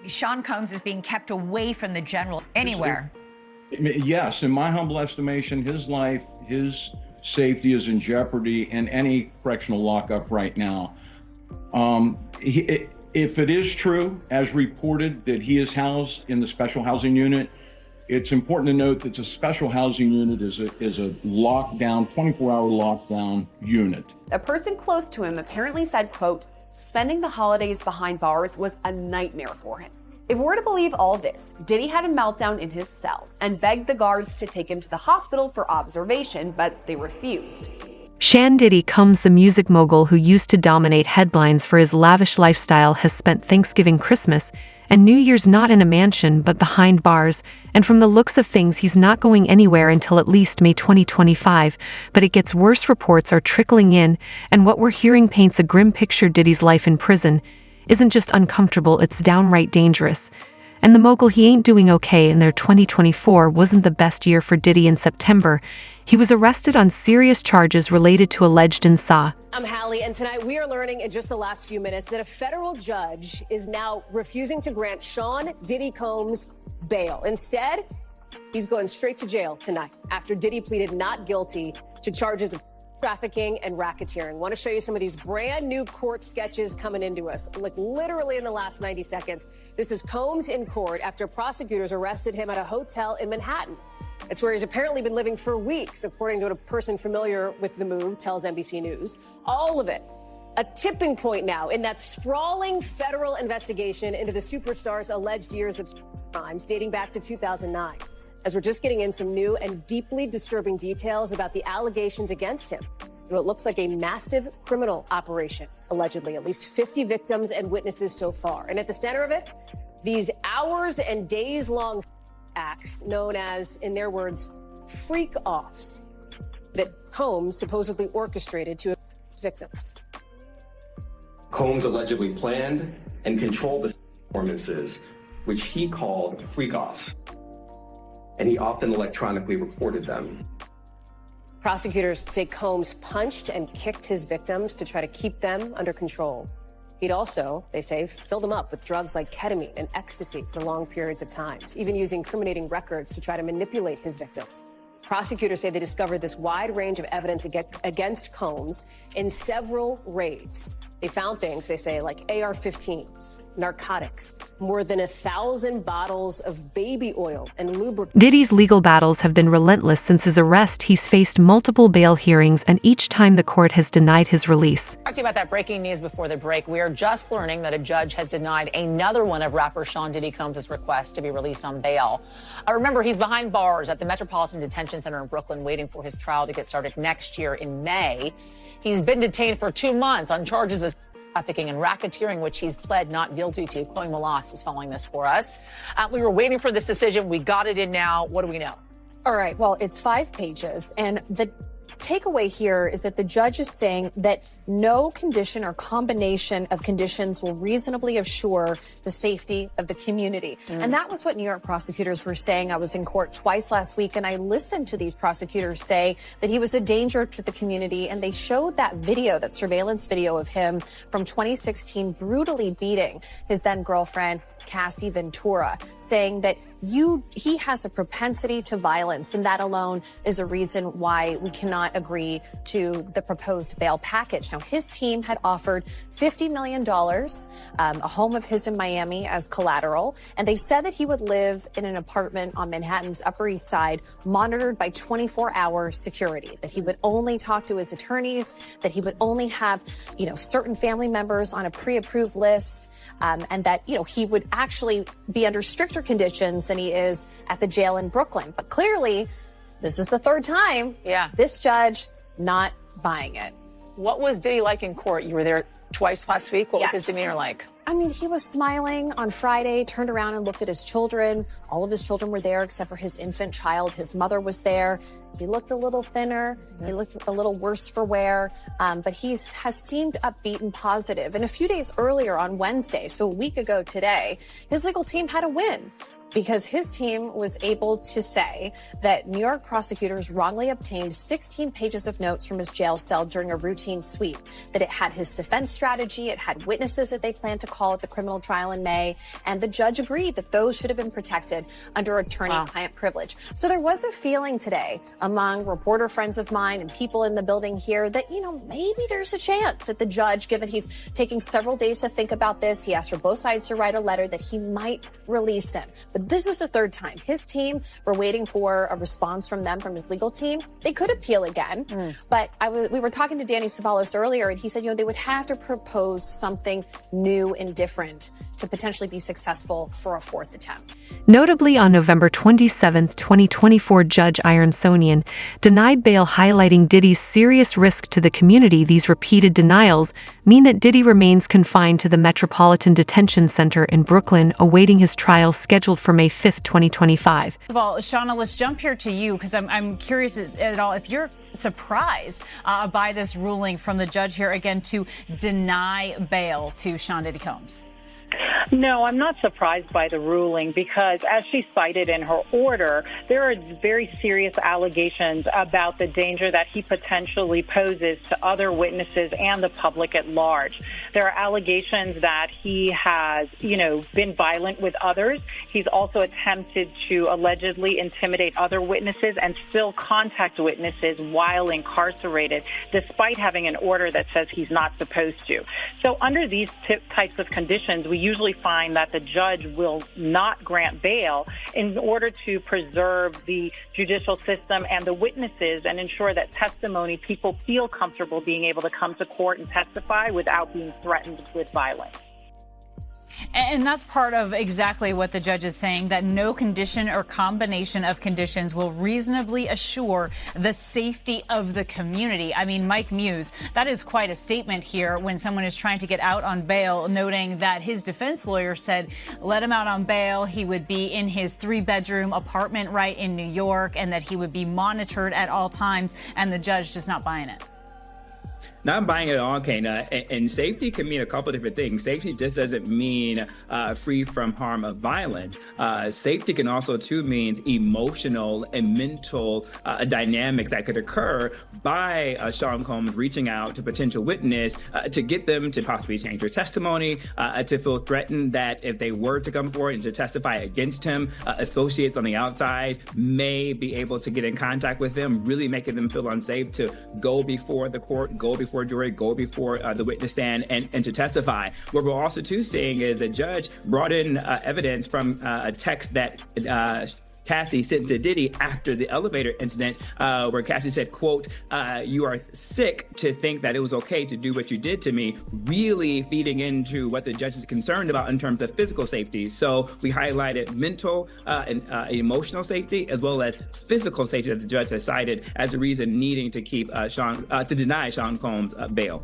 Sean Combs is being kept away from the general anywhere. Yes, in my humble estimation, his life, his safety is in jeopardy in any correctional lockup right now. If it is true, as reported, that he is housed in the special housing unit, it's important to note that the special housing unit is a lockdown, 24-hour lockdown unit. A person close to him apparently said, quote, spending the holidays behind bars was a nightmare for him. If we're to believe all this, Diddy had a meltdown in his cell and begged the guards to take him to the hospital for observation, but they refused. Sean Diddy Combs, the music mogul who used to dominate headlines for his lavish lifestyle, has spent Thanksgiving, Christmas, and New Year's not in a mansion but behind bars, and from the looks of things he's not going anywhere until at least May 2025, but it gets worse. Reports are trickling in, and what we're hearing paints a grim picture. Diddy's life in prison isn't just uncomfortable, it's downright dangerous. And the mogul, he ain't doing okay, and their 2024 wasn't the best year for Diddy. In September, he was arrested on serious charges related to alleged incest. I'm Hallie, and tonight we are learning in just the last few minutes that a federal judge is now refusing to grant Sean Diddy Combs bail. Instead, he's going straight to jail tonight after Diddy pleaded not guilty to charges of trafficking and racketeering. Want to show you some of these brand new court sketches coming into us, like literally in the last 90 seconds. This is Combs in court after prosecutors arrested him at a hotel in Manhattan. It's where he's apparently been living for weeks, according to what a person familiar with the move tells NBC News. All of it a tipping point now in that sprawling federal investigation into the superstar's alleged years of crimes dating back to 2009. As we're just getting in some new and deeply disturbing details about the allegations against him. It looks like a massive criminal operation, allegedly. At least 50 victims and witnesses so far. And at the center of it, these hours and days-long acts known as, in their words, freak-offs that Combs supposedly orchestrated to victims. Combs allegedly planned and controlled the performances, which he called freak-offs. And he often electronically recorded them. Prosecutors say Combs punched and kicked his victims to try to keep them under control. He'd also, they say, filled them up with drugs like ketamine and ecstasy for long periods of time, even using incriminating records to try to manipulate his victims. Prosecutors say they discovered this wide range of evidence against Combs in several raids. They found things, they say, like AR-15s, narcotics, more than 1,000 bottles of baby oil and lubricant. Diddy's legal battles have been relentless since his arrest. He's faced multiple bail hearings, and each time the court has denied his release. Talk to you about that breaking news before the break. We are just learning that a judge has denied another one of rapper Sean Diddy Combs' requests to be released on bail. Remember, he's behind bars at the Metropolitan Detention Center in Brooklyn, waiting for his trial to get started next year in May. He's been detained for 2 months on charges of trafficking and racketeering, which he's pled not guilty to. Chloe Malas is following this for us. We were waiting for this decision. We got it in now. What do we know? All right. Well, it's 5 pages. And the takeaway here is that the judge is saying that no condition or combination of conditions will reasonably assure the safety of the community. And that was what New York prosecutors were saying. I was in court twice last week, and I listened to these prosecutors say that he was a danger to the community. And they showed that video, that surveillance video of him from 2016, brutally beating his then girlfriend, Cassie Ventura, saying that he has a propensity to violence, and that alone is a reason why we cannot agree to the proposed bail package. Now, his team had offered $50 million, a home of his in Miami as collateral, and they said that he would live in an apartment on Manhattan's Upper East Side, monitored by 24-hour security, that he would only talk to his attorneys, that he would only have, certain family members on a pre-approved list, and that, he would actually be under stricter conditions than he is at the jail in Brooklyn. But clearly, this is the third time. Yeah. This judge not buying it. What was Diddy like in court? You were there twice last week. What was his demeanor like? I mean, he was smiling on Friday, turned around and looked at his children. All of his children were there except for his infant child. His mother was there. He looked a little thinner. He looked a little worse for wear. But he has seemed upbeat and positive. And a few days earlier on Wednesday, so a week ago today, his legal team had a win. because his team was able to say that New York prosecutors wrongly obtained 16 pages of notes from his jail cell during a routine sweep, that it had his defense strategy, it had witnesses that they planned to call at the criminal trial in May, and the judge agreed that those should have been protected under attorney-client privilege. So there was a feeling today among reporter friends of mine and people in the building here that, maybe there's a chance that the judge, given he's taking several days to think about this, he asked for both sides to write a letter, that he might release him. But this is the third time. His team, we're waiting for a response from them, from his legal team. They could appeal again. But we were talking to Danny Savalos earlier, and he said, they would have to propose something new and different to potentially be successful for a fourth attempt. Notably, on November 27, 2024, Judge Ironsonian denied bail, highlighting Diddy's serious risk to the community. These repeated denials mean that Diddy remains confined to the Metropolitan Detention Center in Brooklyn, awaiting his trial scheduled for May 5, 2025. First of all, Shauna, let's jump here to you, because I'm curious at all if you're surprised by this ruling from the judge here, again, to deny bail to Sean Diddy Combs. No, I'm not surprised by the ruling because, as she cited in her order, there are very serious allegations about the danger that he potentially poses to other witnesses and the public at large. There are allegations that he has, been violent with others. He's also attempted to allegedly intimidate other witnesses and still contact witnesses while incarcerated, despite having an order that says he's not supposed to. So under these types of conditions, we usually find that the judge will not grant bail in order to preserve the judicial system and the witnesses and ensure that people feel comfortable being able to come to court and testify without being threatened with violence. And that's part of exactly what the judge is saying, that no condition or combination of conditions will reasonably assure the safety of the community. I mean, Mike Muse, that is quite a statement here when someone is trying to get out on bail, noting that his defense lawyer said, let him out on bail. He would be in his 3-bedroom apartment right in New York, and that he would be monitored at all times. And the judge just not buying it. Not buying it at all, Kana. And safety can mean a couple different things. Safety just doesn't mean free from harm of violence. Safety can also, too, means emotional and mental dynamics that could occur by Sean Combs reaching out to potential witness to get them to possibly change their testimony, to feel threatened that if they were to come forward and to testify against him, associates on the outside may be able to get in contact with them, really making them feel unsafe to go before the court, go before jury, go before the witness stand and to testify. What we're also too seeing is the judge brought in evidence from a text that Cassie sent to Diddy after the elevator incident, where Cassie said, quote, you are sick to think that it was okay to do what you did to me, really feeding into what the judge is concerned about in terms of physical safety. So we highlighted mental and emotional safety as well as physical safety that the judge has cited as a reason needing to keep to deny Sean Combs bail.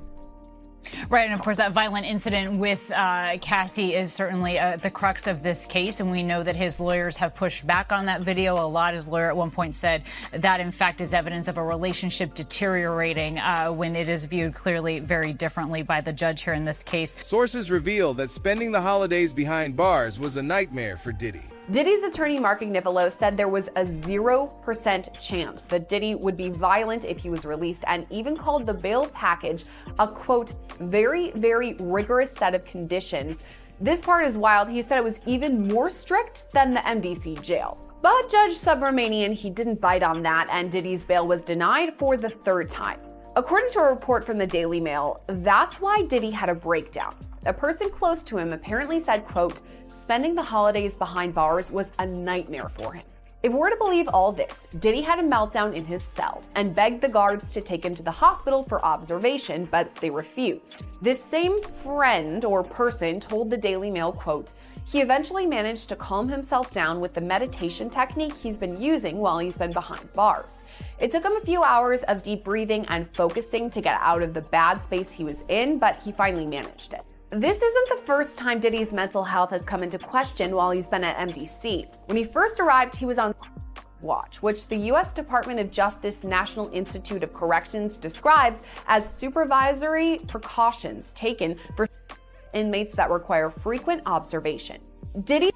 Right, and of course that violent incident with Cassie is certainly the crux of this case, and we know that his lawyers have pushed back on that video a lot. His lawyer at one point said that in fact is evidence of a relationship deteriorating when it is viewed clearly very differently by the judge here in this case. Sources reveal that spending the holidays behind bars was a nightmare for Diddy. Diddy's attorney Mark Agnifilo said there was a 0% chance that Diddy would be violent if he was released, and even called the bail package a, quote, very, very rigorous set of conditions. This part is wild. He said it was even more strict than the MDC jail. But Judge Subramanian, he didn't bite on that, and Diddy's bail was denied for the third time. According to a report from the Daily Mail, that's why Diddy had a breakdown. A person close to him apparently said, quote, spending the holidays behind bars was a nightmare for him. If we're to believe all this, Diddy had a meltdown in his cell and begged the guards to take him to the hospital for observation, but they refused. This same friend or person told the Daily Mail, quote, he eventually managed to calm himself down with the meditation technique he's been using while he's been behind bars. It took him a few hours of deep breathing and focusing to get out of the bad space he was in, but he finally managed it. This isn't the first time Diddy's mental health has come into question while he's been at MDC. When he first arrived, he was on watch, which the U.S. Department of Justice National Institute of Corrections describes as supervisory precautions taken for inmates that require frequent observation. Diddy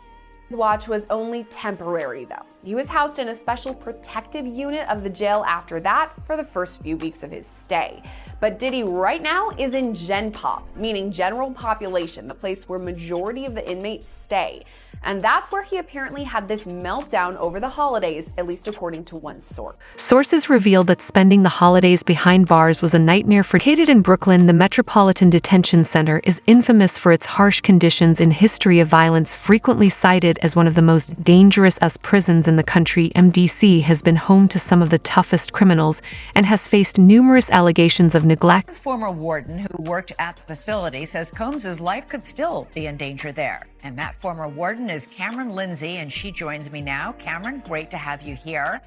Watch was only temporary, though. He was housed in a special protective unit of the jail after that for the first few weeks of his stay. But Diddy right now is in Gen Pop, meaning general population, the place where majority of the inmates stay. And that's where he apparently had this meltdown over the holidays, at least according to one source. Sources revealed that spending the holidays behind bars was a nightmare for him. Located in Brooklyn, the Metropolitan Detention Center is infamous for its harsh conditions and history of violence, frequently cited as one of the most dangerous prisons in the country. MDC has been home to some of the toughest criminals and has faced numerous allegations of neglect. A former warden who worked at the facility says Combs's life could still be in danger there. And that former warden is Cameron Lindsay, and she joins me now. Cameron, great to have you here.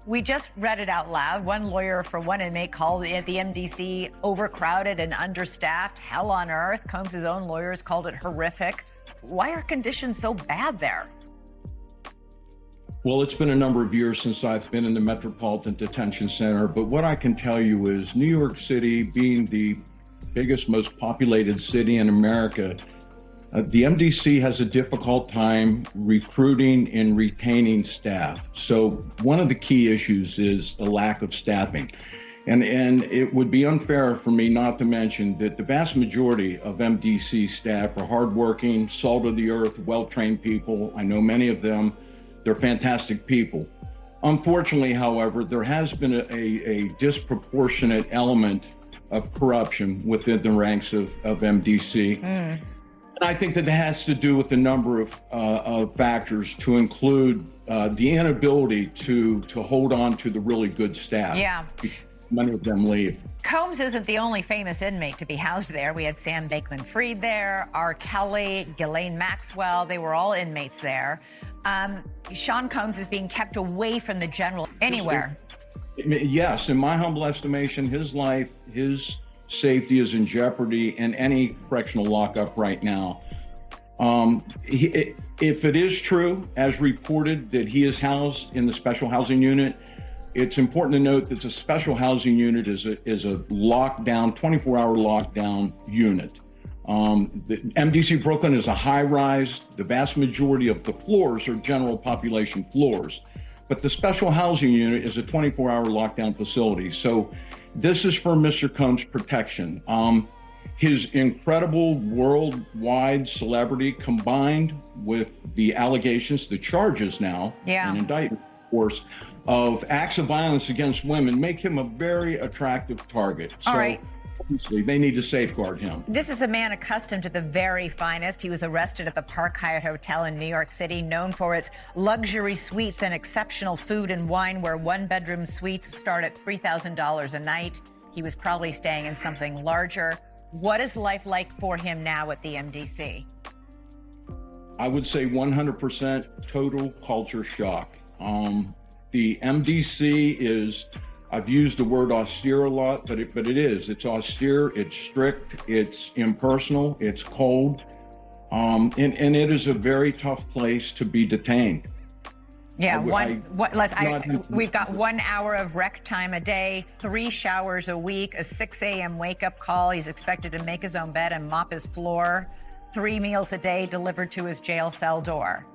We just read it out loud. One lawyer for one inmate called the MDC overcrowded and understaffed, hell on earth. Combs's own lawyers called it horrific. Why are conditions so bad there? Well, it's been a number of years since I've been in the Metropolitan Detention Center, but what I can tell you is New York City, being the biggest, most populated city in America, the MDC has a difficult time recruiting and retaining staff. So one of the key issues is the lack of staffing. And it would be unfair for me not to mention that the vast majority of MDC staff are hardworking, salt of the earth, well-trained people. I know many of them. They're fantastic people. Unfortunately, however, there has been a disproportionate element of corruption within the ranks of MDC. And I think that has to do with a number of factors, to include the inability to hold on to the really good staff. Yeah. Many of them leave. Combs isn't the only famous inmate to be housed there. We had Sam Bankman-Fried there, R. Kelly, Ghislaine Maxwell. They were all inmates there. Sean Combs is being kept away from the general anywhere. Yes, in my humble estimation, his life, his safety is in jeopardy in any correctional lockup right now. If it is true, as reported, that he is housed in the special housing unit, it's important to note that the special housing unit is a lockdown, 24-hour lockdown unit. The MDC Brooklyn is a high-rise. The vast majority of the floors are general population floors, but the special housing unit is a 24-hour lockdown facility. So this is for Mr. Combs' protection. His incredible worldwide celebrity, combined with the allegations, the charges now, an indictment, of course, of acts of violence against women, make him a very attractive target. All right. Obviously, they need to safeguard him. This is a man accustomed to the very finest. He was arrested at the Park Hyatt Hotel in New York City, known for its luxury suites and exceptional food and wine, where one-bedroom suites start at $3,000 a night. He was probably staying in something larger. What is life like for him now at the MDC? I would say 100% total culture shock. The MDC is, I've used the word austere a lot, but it is. It's austere, it's strict, it's impersonal, it's cold, and it is a very tough place to be detained. Yeah, we've got 1 hour of rec time a day, 3 showers a week, a 6 a.m. wake-up call. He's expected to make his own bed and mop his floor, 3 meals a day delivered to his jail cell door.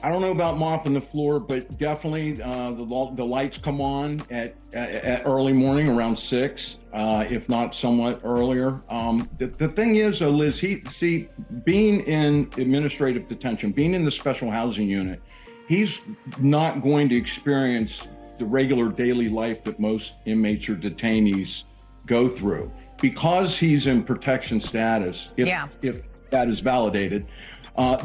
I don't know about mopping the floor, but definitely the lights come on at early morning around 6, if not somewhat earlier. The thing is, Liz, being in administrative detention, being in the special housing unit, he's not going to experience the regular daily life that most inmates or detainees go through. Because he's in protection status, if that is validated,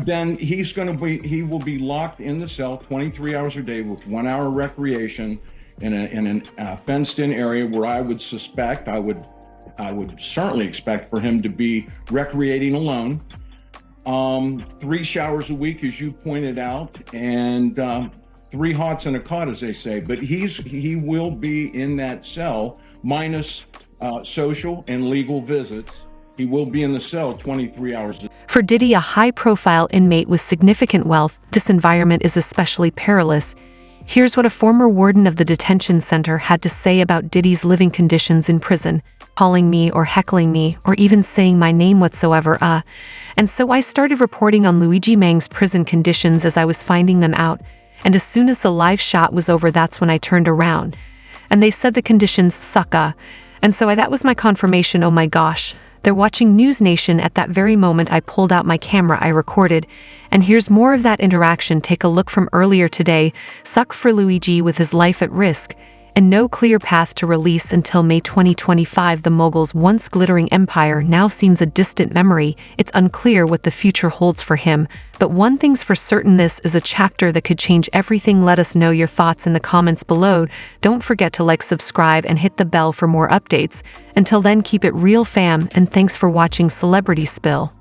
then he will be locked in the cell 23 hours a day with 1 hour recreation in a fenced-in area where I would certainly expect for him to be recreating alone. 3 showers a week, as you pointed out, and 3 hots and a cot, as they say. But he will be in that cell, minus social and legal visits. He will be in the cell 23 hours a day. For Diddy, a high-profile inmate with significant wealth, this environment is especially perilous. Here's what a former warden of the detention center had to say about Diddy's living conditions in prison. calling me or heckling me or even saying my name whatsoever, And so I started reporting on Luigi Mang's prison conditions as I was finding them out, and as soon as the live shot was over, that's when I turned around. And they said the conditions suck, And so that was my confirmation, oh my gosh. They're watching News Nation. At that very moment, I pulled out my camera, I recorded. And here's more of that interaction. Take a look from earlier today. Suck for Luigi with his life at risk. And no clear path to release until May 2025. The mogul's once glittering empire now seems a distant memory. It's unclear what the future holds for him. But one thing's for certain, this is a chapter that could change everything. Let us know your thoughts in the comments below. Don't forget to like, subscribe, and hit the bell for more updates. Until then, keep it real, fam, and thanks for watching Celebrity Spill.